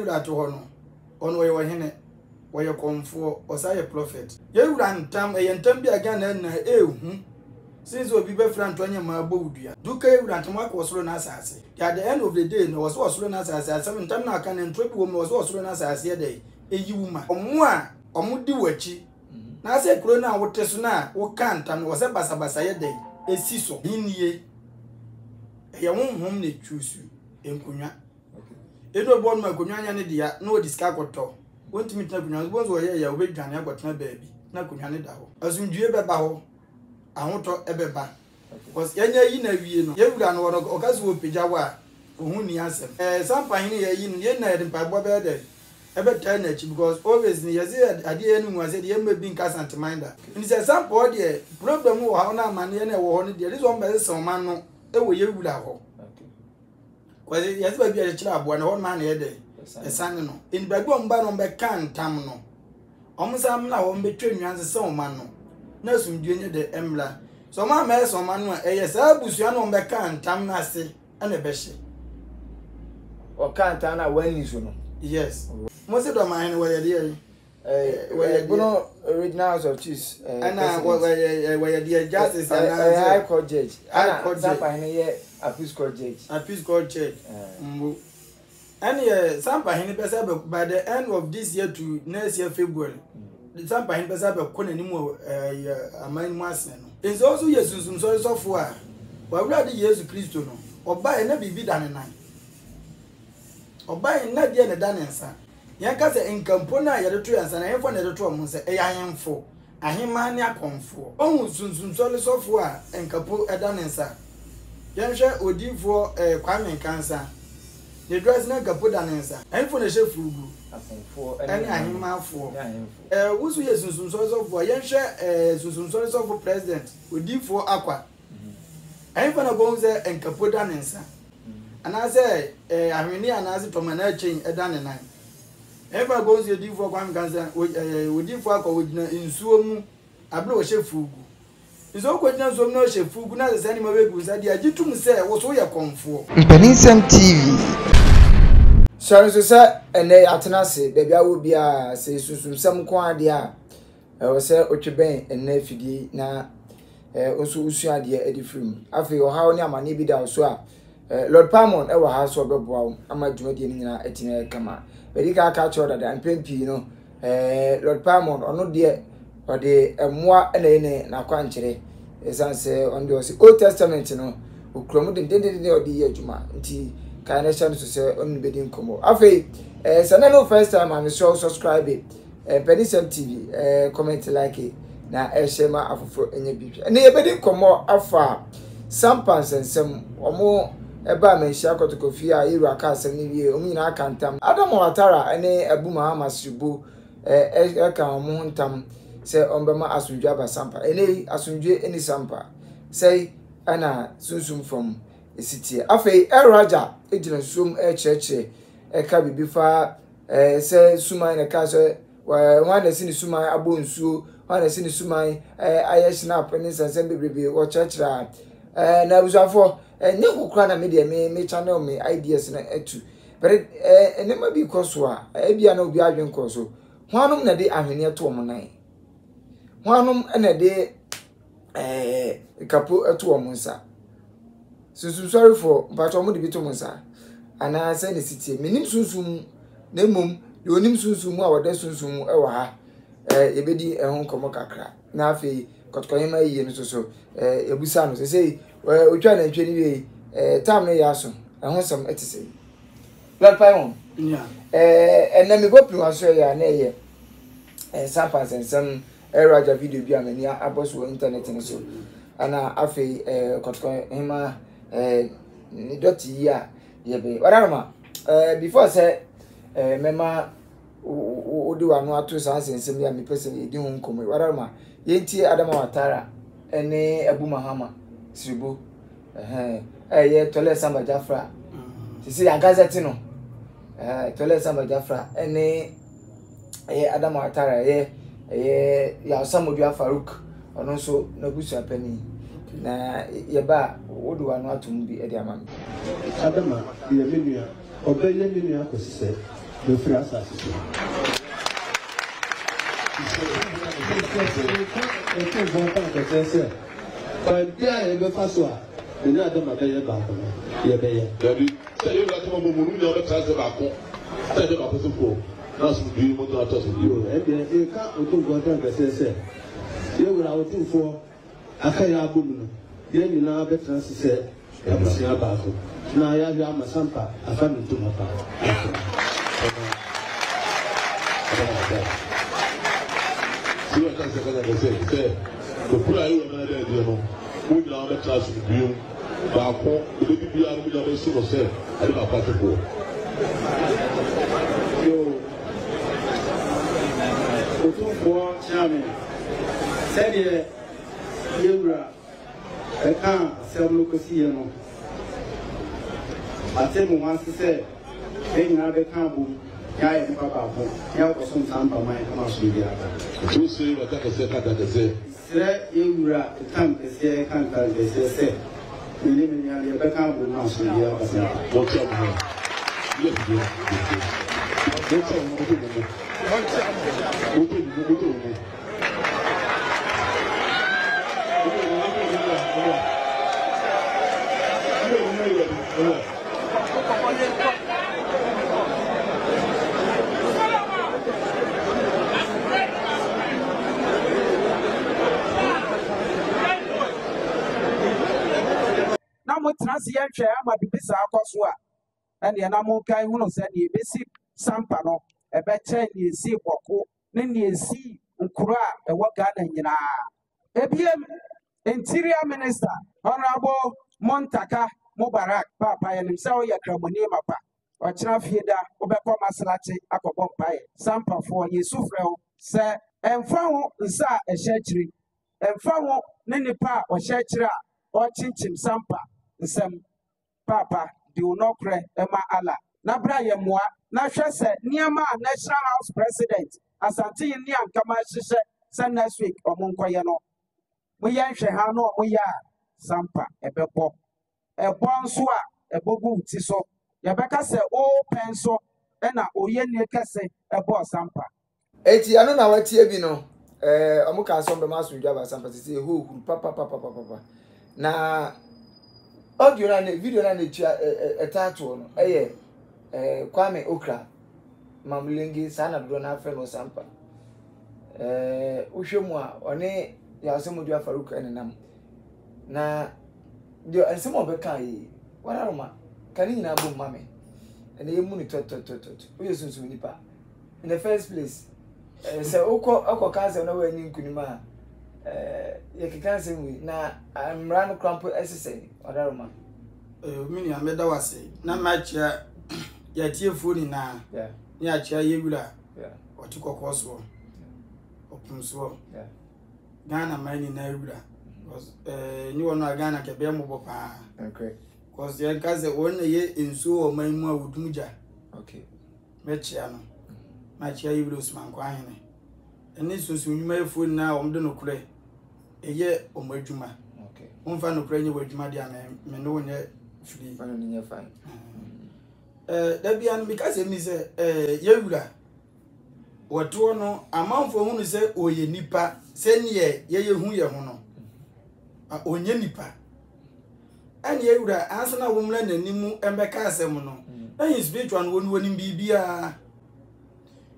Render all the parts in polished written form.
that on way wahene where comfort or say a prophet. You ran tam a yentambi again and since we be friend 20 mabudia. Duke Rantamak was run as at the end of the day, no was run as 7 times I can and 3 women was run as yesterday. A yuma or moi or mudi wachi. Now say Corona what tesuna or can't and was a basabasa day. A siso in ye. A won't home they choose you in Kunya. It was born my Kunyana dear, no discacoto. Won't meet Nakunas was where you wait Jania got my baby. Nakunyana dao. As in Jeba I want to ebeba. Was any in a view, you ran or Ocasu Pijawa, who ni answer. Sampa in Yena and Pabba day. Ever tenage because always near the idea was the Emma being Asantehemaa. And he said, some body, problem more how now money and a warning, there is one by some man, they will you would have. Was it yes, baby, a child, one man a day, a son. In Bagum Baron Becan Tamno. Almost I'm now on between you as a son man. No, some junior the Emla. So my mess on Manuel, yes, I was young on Becan Tamnasi and a Bessie. Or can't I when you know? Yes. Most of the mine were dear. Bono originals of cheese. And I were dear justice and I court judge. I court Sampa in a year, a peace court judge. A peace court judge. And Sampa in the by the end of this year to next year, February, the Sampa in the couldn't anymore a mine master. It's also yes, some sort of software. But rather years of Christo or buy and never be done in night. Or buy not yet a done answer. Yankasa in Campona, you two and I have one at the trouble, say, I am for. I am mania comfort. Oh, soon solid software and Capo a done answer. Yansha would do for a crime cancer. The dress never put an answer. And for the chef fugu. And I am out for. Who's we some sort of for Yansha, some sort of for president would do for aqua. I want to go there and Capo done answer. And I say, I'm in here and I say from an chain a done and I. Ever goes the deep for one cancer with deep work in Sumu, a blow chef fugu. It's all questions of no chef fugu, not the animal was that the Agyei say was all your comfort. Mpaninsem TV. Sorry, sir, and they atenase, baby, I will be a say some quadia. I was say Ocheben and Nefidi na also Usia dear Eddie Frim. I feel how near my neighbor down so. Lord Paimon, our house of Bob, I'm a Jumadian at Kama. But he can't catch order than Pimpi, you know. Lord Paimon, or no dear, or the moi and a Nakwanche, as I say on the Old Testament, you know, who clommed and did the year Juma, until kind of chance to say only bidding como. I feel, as I know first time I'm sure subscribe it, Mpaninsem TV, comment like it, now Eshema Afro and your people. And they bidding como afar, Sampa and some or more. Eba me shako to kofi a iru aka asem ni wie omi na aka ntam Adama watara ene abu mahama sibo eka omo ntam se ombema asundwa ba Sampa ene asundwe eni Sampa say ana sunsum from city afei Rajah ejina sum cheche eka bibifa se suman na ka so wan na sini suman abo nsuo wan na sini suman aye snap ni sansen bebrebe wo chechra na busafo ne kokra na media me channel me ideas na etu but enema bi koso a bia na obi adwen koso hwanum na de ahwene to mo nan hwanum na de kapo eto mo nsa sorry for but omo de bi to mo nsa ana say ne city menim sunsum na mom de onim sunsum a wode sunsum e wa ha yebedi ehon komo kakra na afi Kotkonyema yi no so ebusa no say otwa na ntwe ni we time no yaso ehon sam etise Lord Paimon na me go priwaso ya na ye Sampa sensem Rajah video bi amani aboso internet no so ana afi Kotkonyema ni doti ya yebe warama before say mema odi wanu atu san sensem ya me person edi ho nkomo warama yenti Adama watara ene abu mahama sibo ye tole Samba Jafra sisi agazeti no tole Samba Jafra ene Adama watara ye ya Sarmodua Farouk ono so na busu apani na ye ba wodu wanu atum bi e de amam Adama ye menua obeye menua akosise the free assassin. But there, you pass one. The Adama pay back. You pay. Say you got to move the other back. Tell them about the poor. That's what you want to talk to you. And you can't go down the say. You will have 2 for Achiaa boom. Then you now better say, I'm a snap battle. Now I have a Sampa, a family to my father. See what I'm saying? The prayer you are there, you know, who now the class with you, back home, the baby be able to see yourself. I don't have to go. Yo, Otu for Chairman, said Yura, I can't sell Lucasiano. I tell you once to say, they now the camp. Yaya and Papa, ya was some Sampa, my house with the other. You say what I say. Sir, you are the camp is here, can't they say. We live in the Beckham will not see the other. What's up, man? Transition share my bisa akoswa and the Anamonkai who said the basic Sampa no a better ye see Boko, then ye see Nkura a Wagana Yina. ABM Interior Minister Honorable Montaka Mubarak Papa and himself Yakramoni Mapa or Trafida Obeko Maslati Akobompai Sampa for ye Sufrel, sir, and found Sa a shetri, and found Ninipa or Shetra or Chinchim Sampa. Nsem Papa do not cry Emma Allah. Na Brian Moa, na Shasa, Niama, National House President, Asantehemaa Kama Shisha, San next week or Monkoyano. We are Shehano, we are Sampa, a Bebo, a Bonswa, a Bogu Tiso, Yabaka say, oh, Penso, and a Oyen Kase, a boss Sampa. Eti, I don't know what you know. Amuka some the master Java Sampa say, who, papa. Na audio na video na etatu no Kwame Okra mamlengi sana do na afa no Sampa uhwemu a one ya Sarmodua Farouk enenam na dio ensemo beka yi wararoma kan nyina bo mame ene yemu ni tot we sunsun nipa in the first place say okọ cancer na we ni nkunima ye kikanse mu na amran crampo SSA wararoma mini ameda wase na matcha ya tie phone na ni Achiaa yewura otu kokoso opumso Ghana mani na yewura because ni wono Ghana ke be mo bopa okay because ye kaze won ye enso o man mu awudumja okay mechia no Achiaa yewura usman kwa hene eni sunsun nyuma phone na omde no kure eye omadwuma okay umfa no kure nye wadwuma dia me no nye free no nye fine that be an because me say yewura woto no amanfo hunu say oye nipa se ne ye hu ye hu no onye nipa an yewura ansana womla nanimu embeka asem no an spiritual no woni bibia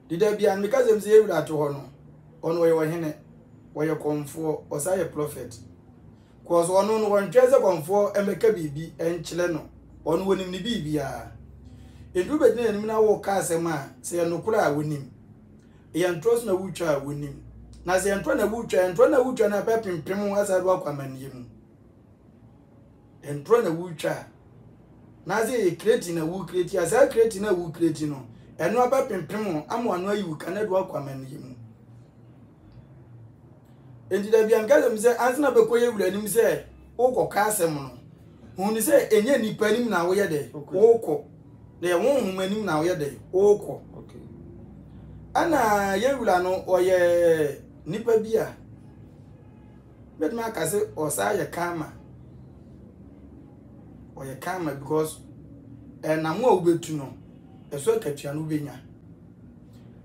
dida be an because me say yewura to ho no ono ye wo hene wo ye komfo o say prophet cause ono no won tweze komfo embeka bibi enchile no ono woni ni bibia Edu be dina na wo ka asema se yanokura a wonim yantros na wutwa a wonim na se yantro na wutwa na pepimpem asadu akwamanie mu yantro na wutwa na se create na wu create asa create na wu create no eno apepimpem amwano ayi kanadu akwamanie mu endida bia ngaza mi se ansina be koye wura nim se wokoka asem no huni se enye nipa nim na wo ye de woko na won humanim na wo dey okọ okay ana yewula no oye nipa bia betma ka se osa ye kama oye kama because na mo obetu no eso katua no benya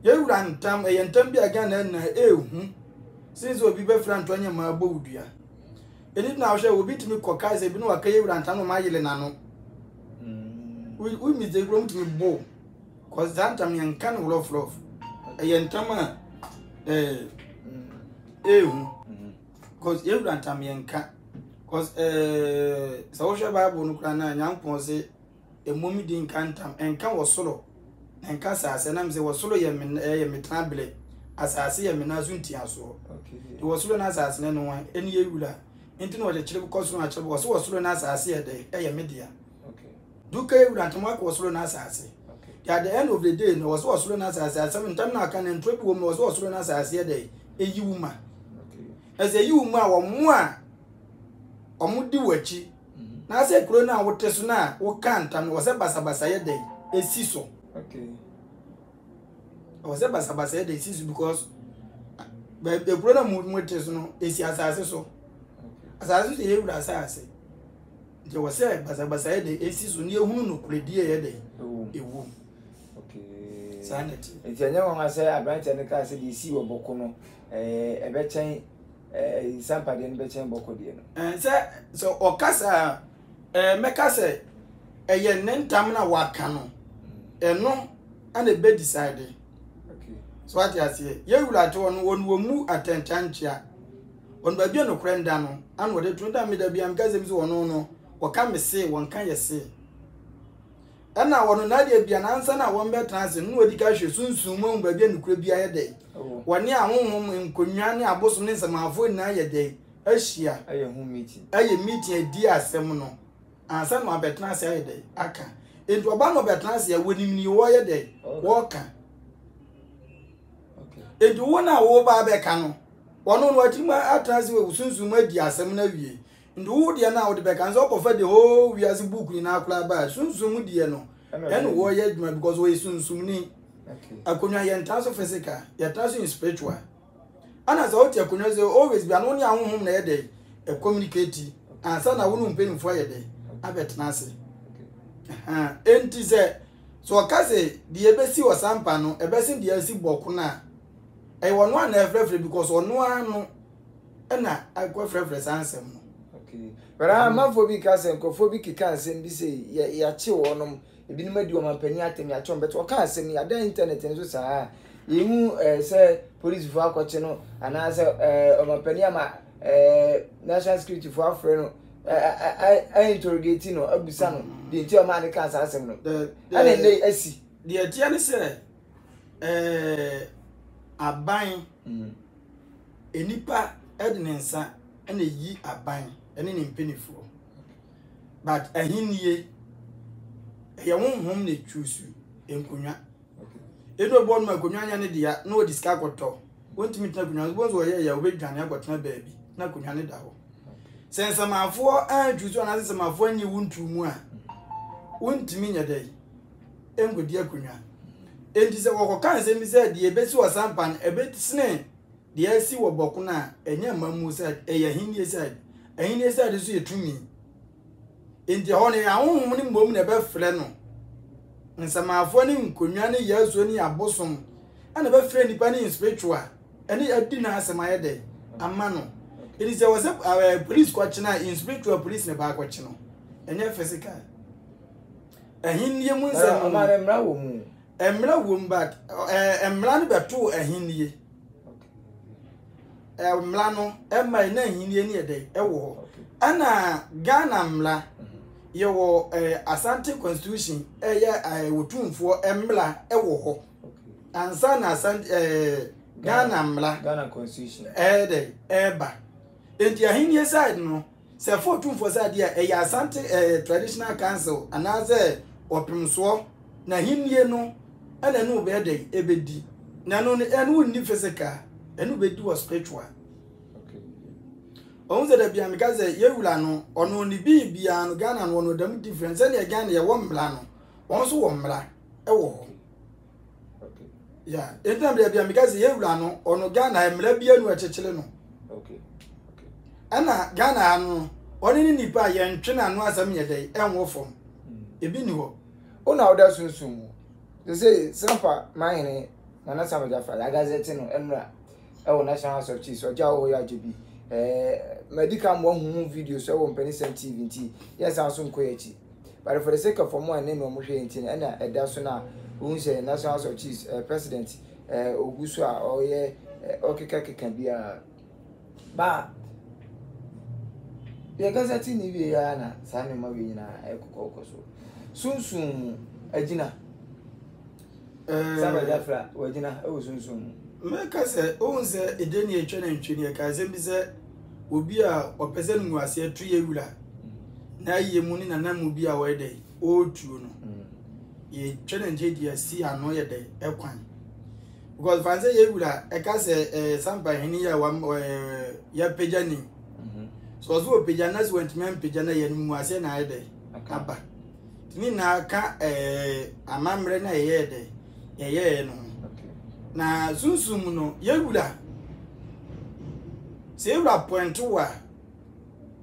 You ran tam a yentambi again and since we be friend to any my boudia. And it now shall be to me cockais a bino a cave and tano my nano. We miss the room to me bow. Cause that time young can love. A yentama cause you ran tam young cat. Cause social Bible no crana young ponce a mummy didn't cantam and can was solo. And Cassas and I'm say was solo yemen metable as I see a menazunti as well. It was solo as no one any year. Into what the chip cost was solo as I see a day, a media. Duke Rantamak was solo as I say. At the end of the day, no was solo as I said, 7 times I can and trip woman was solo as I see a day, a yuma. As a yuma or more or mudi wachi. Now say Corona what Tesuna, what can't and was a basabasaya day, a siso. Okay. I was a basabasaya day, because the brother movement is no, is as I so. As I say, you as I say. There was a basabasaya day, a season near whom no predia day. Oh, okay. Sanity. If you know, I say, I branch and the car said, you see what Bocono, a better Sampa didn't better Bocodian. And so, or Casa, Macassa, a yen tamina wakano. And no, and a bed decided. Okay. So what I say, you will at one move at 10 chantia. On Babiano Crandano, and what the 20 meter be Amgazim or no, or can say one can you say. And now on another be an answer, I won't bet answer, no education soon moon Babian could be a day. 1 year home in Kunyani, a bosom in some half a day, Achiaa, a home meeting. I meeting a dear seminal, and some of Betnas a day, Aka. Into a band of Betnasia wouldn't you a day, Walker. Okay. Into 1 hour Barbecano. One on what you might will soon make the assembly. In the wood, you now the back and up of the whole we as a book in our club, soon dear no. And warrior because we soon need. I couldn't yen task of physical, your task in spiritual. And as out your could always be an only home a day, a communicating, and son I wouldn't pay for a day. I bet Nancy. Ain't it so I can say the embassy was Sampa no, a best in the LC Bokuna. I want one every because on one and I go reference answer. Okay, but I'm not for because I'm phobic can't send this ya chill on them. If you made you a Mpaninsem, ya chum, but what can't send me at the internet and so you say police for Aquachino and answer Mpaninsem national security for our friend. I interrogate you know, Abusano, the interior man can't answer no. And then they see the Agyei say a buying a nipper Edinensa and a ye a buying and an impeniful. But a hinye a young home they choose you in Kunya. It was born my Kunyana dear, no discacoto. Want to meet Nakunas was where you wait, Jania got no baby, Nakunyani dao. Since I'm a 4 and choose one as some of when you won't to more. Won't mean a day. And good dear Kunya. And this is what can say, me said, the Ebessu was Sampan, a bit snake. The LC were Bokuna, and young Mamma said, a Hindi said, a Hindi said, is to me. In the honey, I own morning woman about Flannel. And some of one Kunyani years only a bosom, and about friendly Panin spiritual, and it didn't answer my day. A mano. It is was a police questioner in spiritual police in a back watching. And your physical. A Hindi woman said, Emla wumbat emlan beto ahinnie emlano emma na ahinnie ne dey ewo ana Ghana mla ye wo Asante constitution eye wotumfo emla ewo ho ansa na Asante Ghana mla Ghana constitution dey eba enti ahinnie side no se fotumfo side eye Asante traditional council anaze opimso na ahinnie no and I know better ebedi. Nano and wouldn't physical and no bedi was spiritual. Okay. Only that be because Yewlano or only be beyond Ghana and one of them difference any again a one blano. Also one black. Oh, okay. Yeah, it don't be because Yewlano or no Ghana and Mlebian were Chileno. Okay. Okay. Anna Ghana no only Nipa and China no as a mere day and war from. Ebino. Oh, now that's soon. They say Sampa mine Nana Samodua la gazette no enra e National House of Chiefs oja wo ya jebi medical mo hu video so wo Mpaninsem TV nti yes aso nkoyechi but for the sake of more and no mo hwe nti na eda so na wo say National House of Chiefs president Ogusu a oye okeka bia ba ya gazette ni bi ya na sa ne ma bi nyina ekokoko so sunsun agina Samodua fra wagina e wo sunsun meka se o se edeni etwe na ntwe ka se bi se obi a opese nu ase atu yewura na yemu ni nana mu bi a we dey o tuo no ye twe na nje dia si ano ye dey ekwan because fanze yewura e ka se Sampa hini ya wa ya pejani so zo pejana so wentmen pejana ye mu ase na ye dey aba ni na ka amamre na ye dey ye no na sunsun no yewura se yewura point wa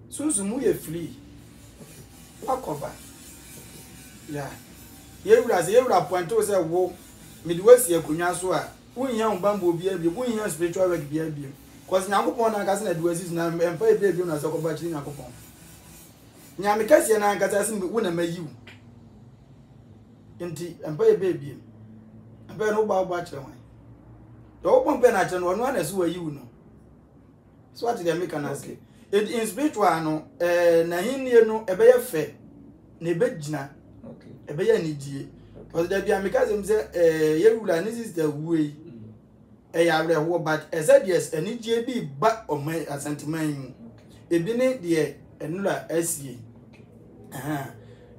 sunsun mu ye free wa cover ya yewura se yewura point wo se wo midwesi akunwa so a wonhia mbambo bia bia wonhia spiritual work bia bia cause nyakopon na kase na duasi na empa e bia na so ko ba chiri nyakopon nyame kase na kase se wo na mayiw enti empa e bia empa no ba chiri wan do pompe na chiri no na so wayiw no so what they make an ask it in spiritual no na hinnie no ebe ye fe na ebe gina okay ebe ye nidie because there be amekazem say yewura ni sister wuei ya reho but said yes anidie bi ba oman Asantehemaa mu ebi ne de enura asie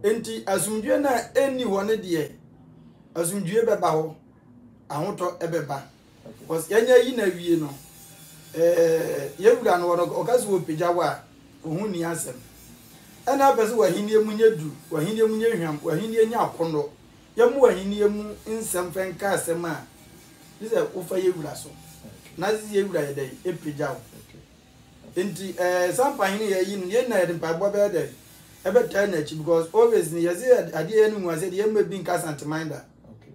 enti asumdue na eni woni de asumdue beba ho ahoto ebeba because yanya yi na wie no yewura no okazu opija wa ohun ni asem ana pese wa hinie munye du wa hinie munye hwam wa hinie nya akondo yamu wa hinie mu nsem fenka asem a dise ufa yewura so na zi yewura ye dai epija wo enti Sampa hini ye yi no ye na ye mpa bo be de ebe tan na chi because always ni ye ze ade ye nu ase de ye ma bi nka Asantehemaa okay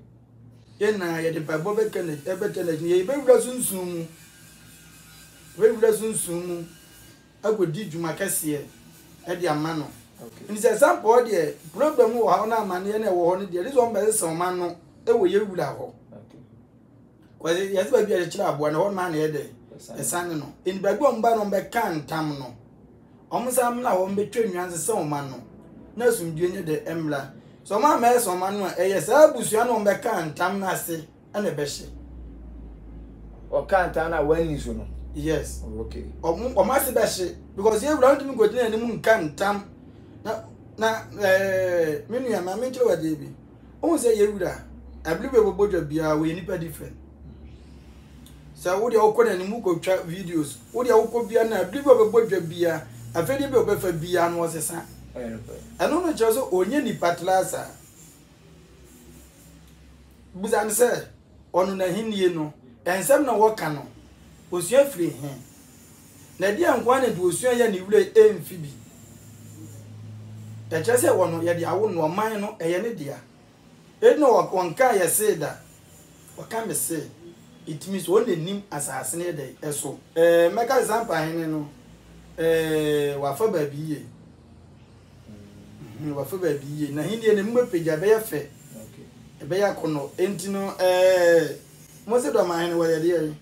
ye na ye de mpa bo be kan ebe tan na ye be wura sunsun mu we wura sunsun mu agodi djuma kase e de ama no okay ni se Sampa o de problem wo ha na amane na wo ho ne de reason be se ma no e wo ye wura ho okay kwaze yes ba bia de kira abo na ho ma na ye de esane no in ba gbo mba no be kan tam no omsam na wo be twenwanse se o ma no na sumdue nye de emla so ma ma so ma no e yes abusua no be kan tam na se na be hye o kan tam na wani so no yes okay o ma se be hye because ye wura ntimi go dina ni mu kan tam na menu ya ma me kire wa de bi o se ye wura I believe we bojo bia we nipa different so wo de okona ni mu ko twa videos wo de okko bia na I believe we bojo bia afedi be obefa bia no sesa eno no choso onye ni patlasa buzan se onu na hinie no ensem na wo ka no osua free he na dia nkwa na du osua ya ni wure emfibi e chese wono ya dia wo no man no eye ne dia eno wakonka ya seda wakame se it means one nim asase ne dey eso meka Sampa hene no wafa ba biye wafa ba biye na hindie ne mmepeja be ya fe okay be ya kono enti no mo se do ma hene wa ya de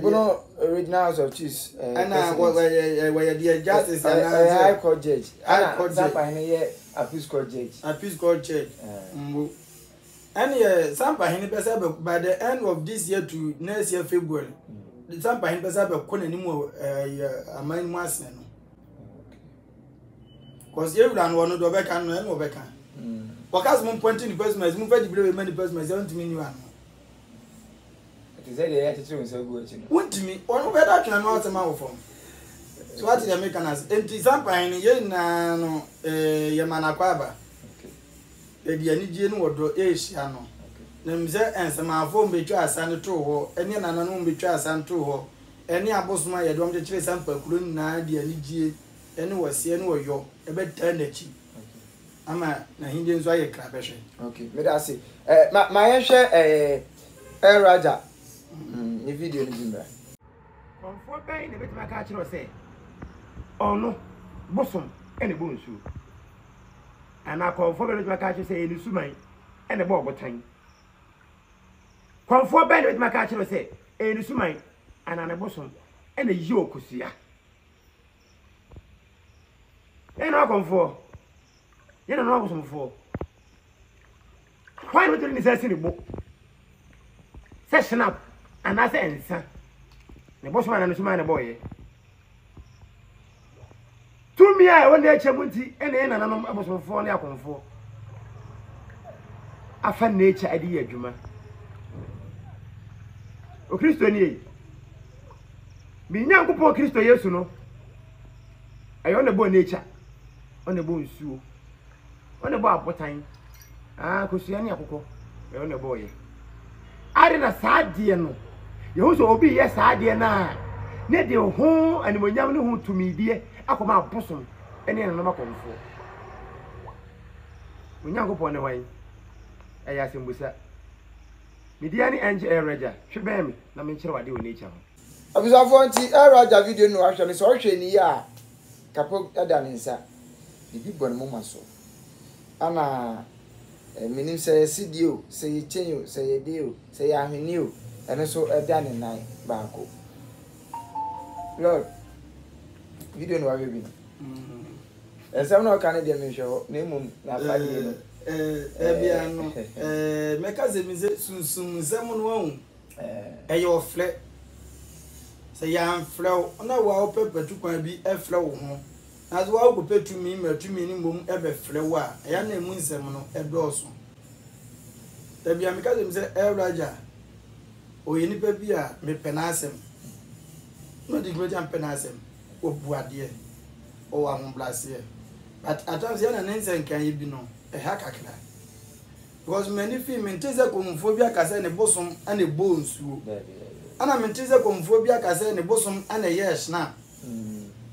Bono original House of Chiefs ana wa ya de justice ana high court judge ana Sampa hene ye appeals court judge mbo and Sampa hene pesa by the end of this year to next year February the Sampa hene pesa be kona ni mo aman mu asen no cause you ran one do be kan no be kan because mo point in person mo fa di bele many person I want me new an it is there to try so go chi want me one be that try no atema wo from so what the Americans enti Sampa hene ye na no ye manakwaba okay e di anigye no wodo Asia no na mze ensema afo mbetwa asane to ho ene nana no mbetwa asane to ho ene abosoma ye dom de kire Sampa kuro na di anigye ene wase ene woyo ebe tanachi ama na hindi nzo aye krabehwe okay me da say ma ye hwe Rajah. Ni video ni bimba. Konfo ben ne betima ka kire say. Ono bosom ene bo nsu. Ana konfo ben betima ka kire say eni suman ene bo botan. Konfo ben betima ka kire say eni suman ana ne bosom ene yi okusia. Eno konfo. Yena no bosom fo. Why would you say bo? Say snap and I say ensa. The bossman and the man boy. To me, I want the chamunti and then I was for near comfort. I find nature idea, Juma. O Christian ye. Me nyanko po Christo yesu no. I on the bone nature. On the bone su. On the bar time. Ah, Kusi ani akoko. I on the boy. I didn't sad dear no. You also obi yes idea na. Ne de ho animonyam ne ho tumi die akoma bosom ene na ma komfo. Onyankopon ne wan. Eya sembusa. Media ni anje Rajah. Hwebem na me nkire wade oni echa ho. Abusafo nti Rajah video no ahwe ne so hwe ni ya kapo ada ne nsa. Bibi bon mo maso. Ana minim say CDO, say chenyo, say dio, say ahwenio. And so a done in night baako. Lord, video no have been. And some no Canadian show, name na fadi. Ebiano, mekaze mize sun semon won. Eyo fle. Say yan flow, na wa opepe tukwan bi e flow ho. As wa opepe tu mi ni mom ebe flow a, eya na emu nsem no edoso. Ebia mekaze mize Elrajah. Oyeni baby a me Mpaninsem. No di great Mpaninsem. Obuade. O ahomblase. But at times yana nense kan yi bi no. E ha kakra. Because many feel menteze komfobia kase ne bosom ane bo nsuo. Ana menteze komfobia kase ne bosom ane yes na.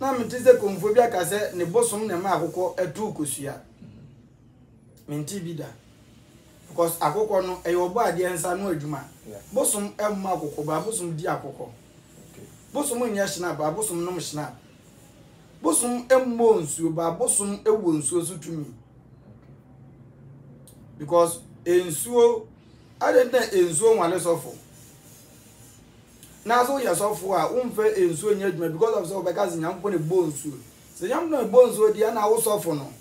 Na menteze komfobia kase ne bosom ne ma akokọ etu kosua. Menti bida. Because akokọ no e obo ade ensa no adwuma. Bosom emma akokọ ba bosom di akokọ. Bosom nya shina ba bosom no shina. Bosom emmo nsuo ba bosom ewo nsuo so tumi. Because ensuo adenta ensuo nwale sofo. Na so ya sofo a umfe ensuo nya adwuma because of so because nyampo ne bo nsuo. Se nyampo ne bo nsuo dia na wo sofo no.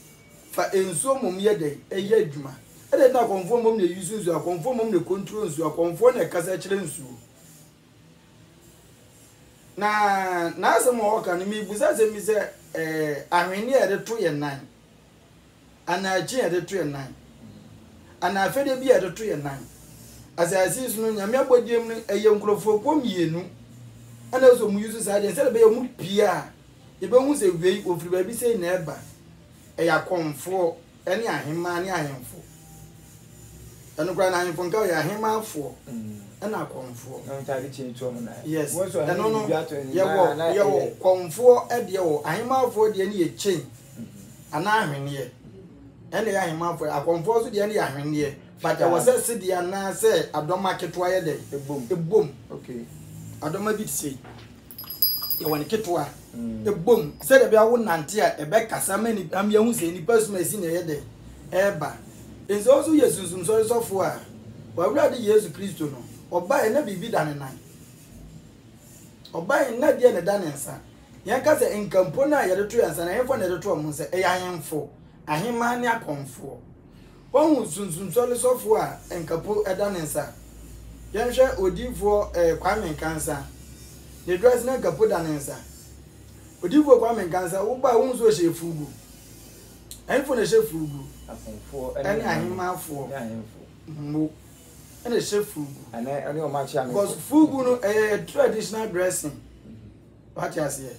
Fa ensuo mom ye dey eye adwuma. Ede na konfo mom ne use nsuo, konfo mom ne control nsuo, konfo ne kasa kire nsuo. Na asem wo ka ni mi buza se mi se ahweni e de to ye nan. Ana Agyei e de to ye nan. Ana afede bi e de to ye nan. Asasi sunu nyame abodiem ni eye nkrofo po mienu. Ana so mu use sa de se be ye mu pia. Ye be hu se wei ofiri ba bi se na eba. Ya konfo ene ahema ne ahemfo. Eno kwa na ahemfo nka ya ahema afo. Ena konfo. No tari chintu mo na. Yes. Eno no. Ye konfo e de wo ahema afo de ne ye chen. Ana ahwene ye. Ene ya ahema afo akonfo so de ne ya ahwene ye. But I was said the na say Adama ketwa ye de. Ebom. Okay. Adama bi say. Ye won ketwa. Ebom. Say de bia wo nante a ebe kasa mani am ye hu say ni person asi na ye de. Eba. Enso also yesusum so fo a. Wa wura de Jesus Kristo no. Oba e na bibi da ne nan. Oba e na de ne da ne nsa. Yan ka say enkampo na ye de to yansa na yefo na de to mo say e ya henfo. Ahema ne akonfo. Won sunsun so fo a enkapo e da ne nsa. Yan hwe odifo Kwame Nkansa. The dress na enkapo da ne nsa. Odifo Kwame Nkansa wo ba won so hye fugu. Enfo na hye fugu. Akonfo Ene ahema afo. Mo. Ene hye fugu. Ane o match am. Because fugu no traditional dressing. What you say?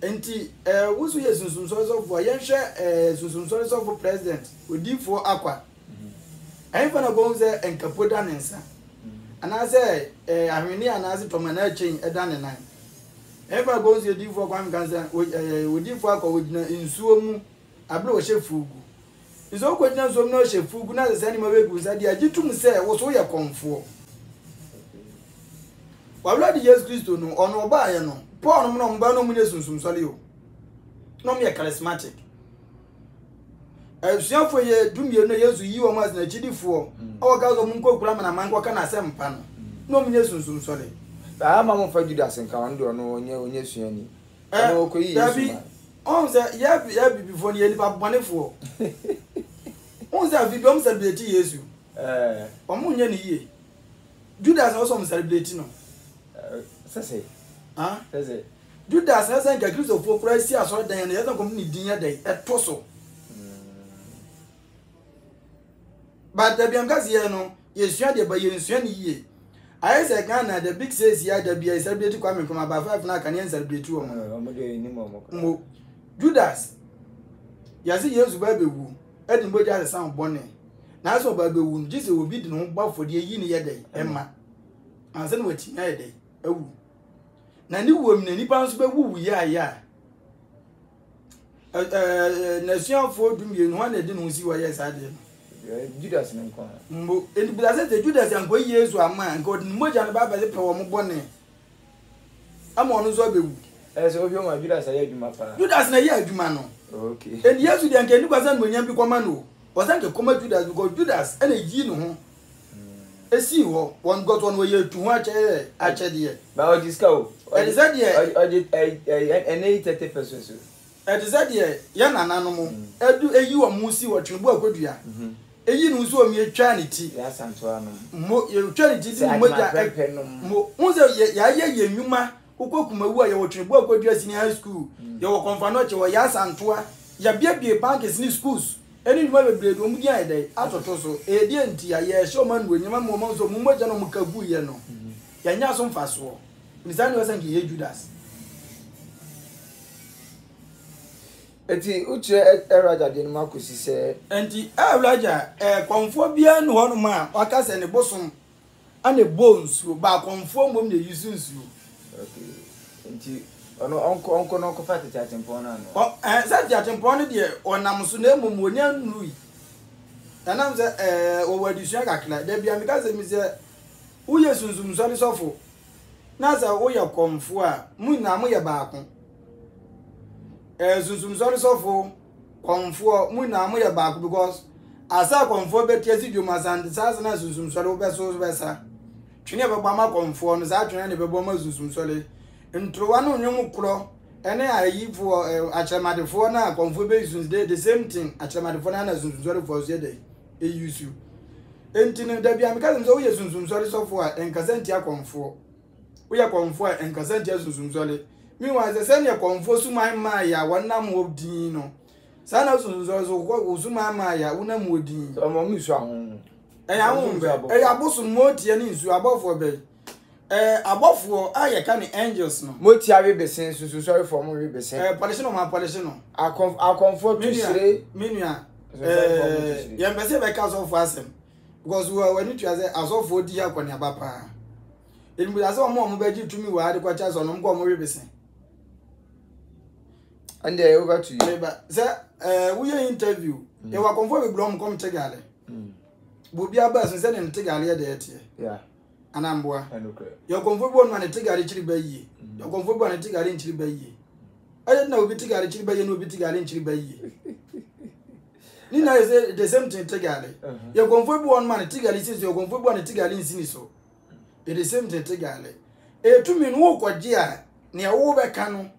Enti wusu ye sunsun so fo yen hwe sunsun so fo president odifo akwa. Enfo na go ze enkapo da ne nsa. Ana say ahwene ana se tomana Agyei eda ne nan. Eba go ze odifo Kwame Nkansa odifo akwa odina nsuo mu abro wo hye fugu. Izo ko dina zo no hye fugu na se ni mabegu sa dia gitum se wo so ye konfo. Wawla di Jesus Christ no ono ba ye no Paul no mba no munye sunsum sole o no me charismatic Suafo ye dumie no Yesu yi wo mas na chidifo o ka zo mun kokura na manko ka na Sampa no munye sunsum sole ama mo fa Judas nka ndo no onye suani no ko yi Yesu on say ya before ni elipa bonefo on say vi dom celebrate Yesu omunye ni ye Judas also celebrate no sese sese Judas na say Kristo fo kura si aso dan na yesa kom ni din ya dai etoso but the biamkazi ye no Yesu de ba ye nsuani ye I say Ghana the big says here the be celebrate kwame from about 5 na kan yen celebrate wo mo Judas yazi Yesu ba bewu edimbo ja san bone na so ba bewu jise obi di no gba fodi yi ni ye dai emma anse no wati na ye dai ewu na ni wo mi na nipa nso bewu ya na suafo dumie no na di no si wa yes ade Judas nko mbo eni bila se Judas yanko Yesu ama nko moja na baba se pe wo mo bone ama onu so bewu so obi o ma Judas aye adwuma pa Judas na ye adwuma no okay eni Yesu de anke ni kwasa no nyam bi kwama no wasanke koma Judas because Judas ena yi no ho esi ho one got one way to ho ache de ba o diska o e said here ene 30% so e said here ya nananom mo edu eyi wo musi wo twembu akodua eyi no so mi atwa ne ti ya santoa no mo ye atwa ne ti di moja mo unze ya ye nwuma ukokuma wu a ye wo twembu akodua senior high school ye wo konfano che wo ya santoa ya bie banks ni schools eni nwuma bebre do mu dia dai atoto so e die nti ya ye show man wo nyama mo so mu moja no mu kagu ye no ya nya so mfaso misani wasan ki ye Judas eti uche Rajah de no Kusi se enti Rajah konfo bia no hono ma waka se ne bosom ane bones ba konfo mom ne yusunsu okay enti ono onko no ko fati chatempo na no sa chatempo ne de onam so na emom onya nui tanam se o wadisua kakla de bia mi ka se mi se uye sunzum sori sofo na sa uye konfo a mu na mu ye baako sunzum sori sofo konfo mu na mu ye baako because asa konfo betia si dwuma sande sa na sunzum sori obeso besa twene be bama konfo no sa twene ne be boma sunzum sori ntrowa no nwum kro ene ayifo achemadefo na konfo be sunz the same thing achemadefo na sunzum sori for so dey e use you entine da bia meka so uye sunzum sori sofo a enkasenti akonfo uye konfo a enkasenti sunzum sori mi wa ze sene konfo suman ma ya wonam odin no sana sunzum sori so ko suman ma ya wonam odin so mo mi so ahun ya hon be ya bosu motie ni nsu abofo be abofo aye ka ni angels no moti awe besen sunzum sori for mo we besen polish no ma polish no akonfo tu sire minua ya mbese be ka so for asem because we when you say asofo di akoni abapa enbu ase omo be ji tumi wa ade kwacha so no mko omo we besen and they over to you say we interview e wa konfo be blom come tegale bobi aba so say ne tegale de ete yeah anamboa yo konfo bo no ne tegale chiri bayi yo konfo bo ne tegale chiri bayi aye na obi tegale chiri bayi no obi tegale chiri bayi ni na say the same thing tegale yo konfo bo on man tegale since yo konfo bo ne tegale nsini so the same thing tegale e tumi no wo kwaje a ne wo be ka no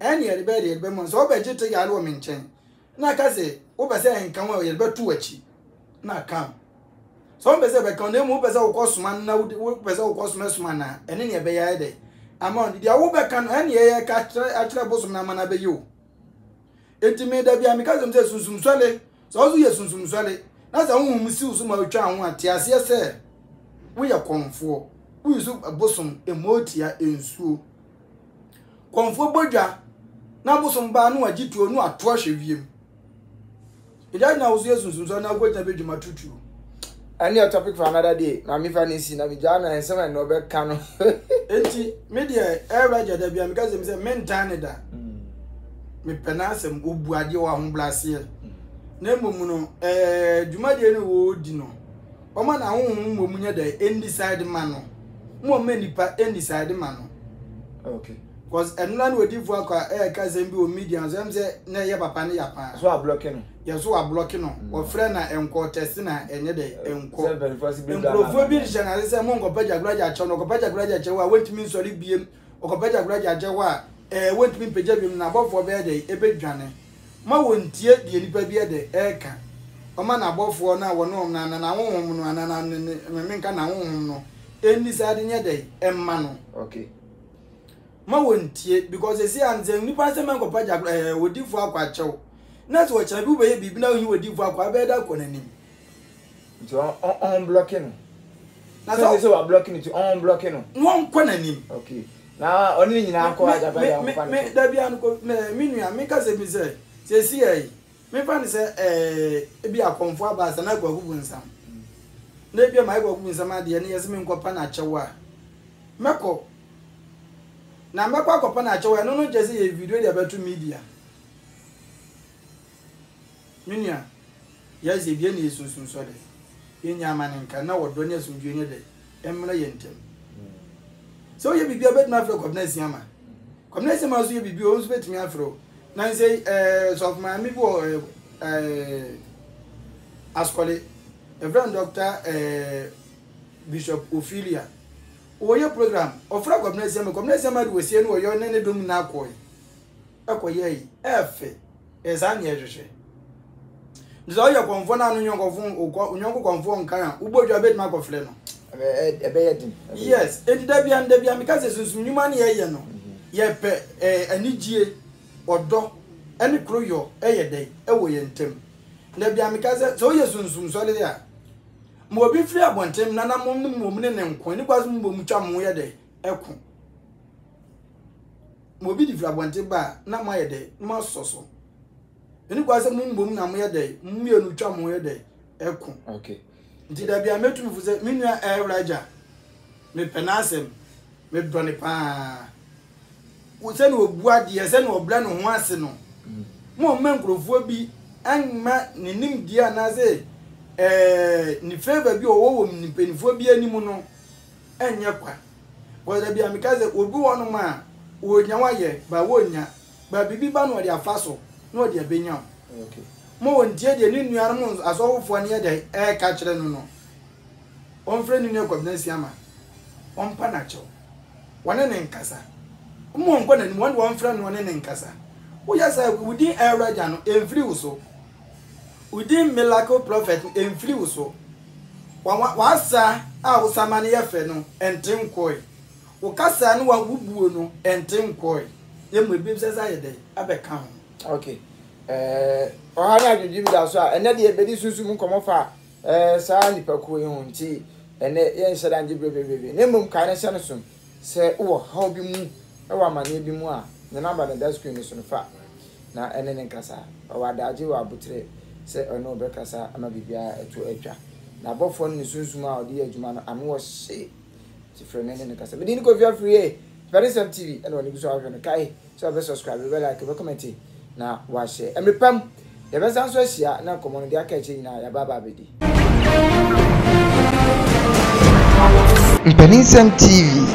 ene ye be mo so be je tegale wo menchen na ka se wo be se nkan wo ye be tu achi na kam so be se be kan na mu be se wo kosuma na wo be se wo kosuma na ene ne be ya de ama dia wo be kan ene ye ka atra bosum na mana be yo etime da bia mi ka se sunsun sole so ye sunsun sole na sa wo mu si usuma otwa ho ate ase se wo ye konfo wo yusu bosum emotia ensuo konfo bodwa na bosum ba no agituo no ato ahwewiem ida na wo sunsun sole na gwa be dwuma tutu any topic for another day na mi fa ni si na mi jana en se no be ka no enti media Rajah da bia mi ka se mentane da me penasem obuade wa ho blase na mmom no dwumade ni wo di no o ma na ho mo munya da end side man no mo me nipa decide ma no okay because enna no odi fu akwa ka zembi o media zem se na ye papa ne yapa so a blocking no ye so a blocking no o frɛ na enko test na enye de enko enko bi general se mo nko paja graja che no ko paja graja che wa wentimi nsori biem o ko paja graja che wa wentimi peja biem na bofo be de ebe dwane ma wontie de nipa bi de eka o ma na bofo na wono na honhom no na menka na honhom no eni sade nye de emma no okay ma wontie because esi anze nipa se menko paja wodifu akwa chew na so cha bi be bibi na hi wodifu akwa be da konanim so on blocking na so we blocking it on blocking no konanim okay na oni nyina akwa aja ba ya kwa me da bia nko me nua me ka se bi se si ai me fa ni se bi akonfo abasa na gwa gubu nsam na bia mai gwa gubu nsam ade ne yesi me nkopa na chewa meko na meko akopa na chewa no jesi ye video de betu media minia yes e bia ni sunsun so de yenya maninka na wodo ne sunju ne de emra yentem so ye bibia bet na afro kobnesi ama kobnesi ma so ye bibia o so bet mi afro na say so of my me bo askole Reverend Dr. Bishop Ophelia oye program ofra kobnesi ama de wesie no oyo ne dom na akoy akoye efe ezanye hwehwe nzo ye konfo na no nyonko konfo nkan ubodwa bet ma kofle no ebe yedim yes edida bia me ka se sunsun nyuma ne ye no ye pe anijie odo eni kroyo eyedey ewo ye ntem na bia me ka se so ye sunsun so le ya mo bi firi abontem na mom ne nko ni kwaso mo mu twa mo ye dey eku mo bi di firi abontem ba na mo ye dey mo soso eni kwaso mo mbom na mo ye dey mo enu twa mo ye dey eku okay nti da bia metumi fu se minua Rajah me Mpaninsem me drone pa wo se no obua de se no obla no ho ase no mo menkrofo bi anma ninim dia na se ni favor bi owo ni penifo bi animu no enye kwa wo da bia me ka se obi wono ma wo nya waye ba wo nya ba bibi ba no de afaso no de abenya okay mo wontie de ni nuar mo asofo ne de ka kire no no on frɛ ni ne kobnesi ama on pa na cho wane ne nkasa mo nko na ni won frɛ no wane ne nkasa wo ya say within Rajah no every uso within miracle prophet every uso wa sa a wo samane ye fe no enten koi wo kasa no wa bubuo no enten koi ye mo bi sesa ye de abeka ho okay ohana adwudwi bi da so a ene de ebedi sunsun nkomo fa saa nipa ko yi ho nti ene ye nhyeda nje brebrebebe ne mum kan ne hye no som se wo ha bi mu e wa mane bi mu a ne number na that screen so no fa na ene ne nkasa wa da Agyei wa butre se ono be kasa ama bibia eto atwa na bofo ne sunsun a odi adwuma no ano wo hye ti frɛ ne ne kasa bi ni ko via free Mpaninsem TV ene woni guso ahwe no kai so be subscribe be like be comment na wa share emepam ye be san so ahia na komo no dia ka Agyei na ya baba bedi Mpaninsem TV